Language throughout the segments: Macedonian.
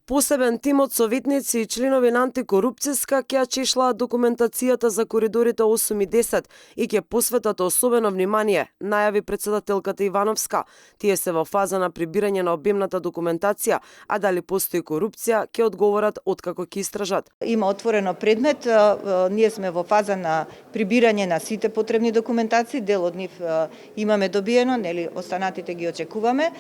Посебен тим од советници и членови на антикорупцијска ќе чешлаат документацијата за коридорите 8 и 10 и ќе посветат особено внимание, најави председателката Ивановска. Тие се во фаза на прибирање на обемната документација, а дали постои корупција ќе одговорат откако ќе истражат. Има отворено предмет, ние сме во фаза на прибирање на сите потребни документации, дел од нив имаме добиено, нели останатите ги очекуваме.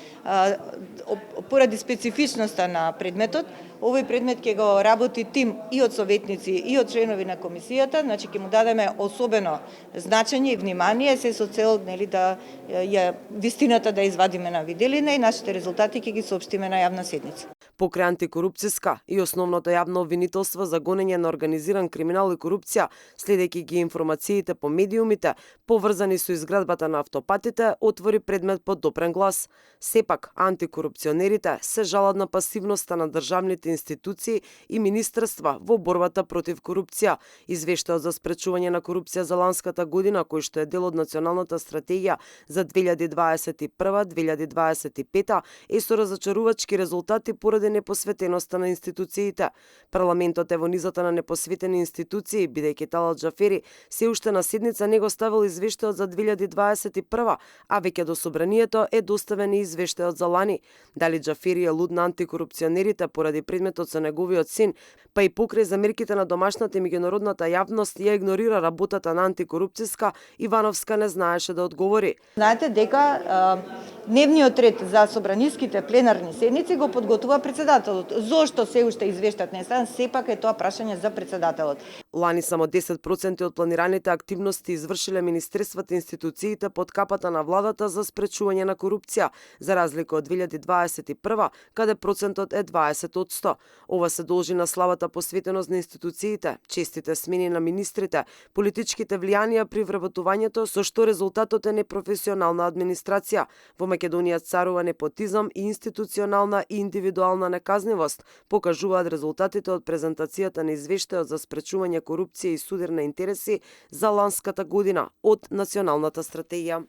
Поради специфичноста на предметот, овој предмет ќе го работи тим и од советници и од членови на комисијата, значи ќе му дадеме особено значење и внимание, се со цел нели да ја вистината да извадиме на виделина и нашите резултати ќе ги соопштиме на јавна седница. Покрај антикорупцијска и основното јавно обвинителство за гонење на организиран криминал и корупција, следејќи ги информациите по медиумите, поврзани со изградбата на автопатите, отвори предмет под допрен глас. Сепак, антикорупционерите се жалат на пасивноста на државните институции и министерства во борбата против корупција. Извештајот за спречување на корупција за ланската година, кој што е дел од националната стратегија за 2021-2025, е со разочарувачки резултати поради непосветеноста на институциите. Парламентот е во низата на непосветени институции, бидејќи Талат Џафери се уште на седница не го ставил извештајот за 2021, а веќе до собранието е доставен и извештајот за лани. Дали Џафери е луд на антикорупционерите поради предметот со неговиот син, па и покрај замерките на домашната и меѓународната јавност ја игнорира работата на антикорупцијска, Ивановска не знаеше да одговори. Знаете дека дневниот ред за собраниските пленарни седници го подготвува председателот. Зошто се уште извештајот не стан, сепак е тоа прашање за председателот. Лани само 10% од планираните активности извршиле министерствата и институциите под капата на владата за спречување на корупција, за разлика од 2021, каде процентот е 20%. Ова се должи на слабата посветеност на институциите, честите смени на министрите, политичките влијанија при вработувањето, со што резултатот е непрофесионална администрација. Во Македонија царува непотизам и институционална и индивидуална неказнивост, покажуваат резултатите од презентацијата на извештајот за спречување корупција и судир на интереси за ланската година од Националната стратегија.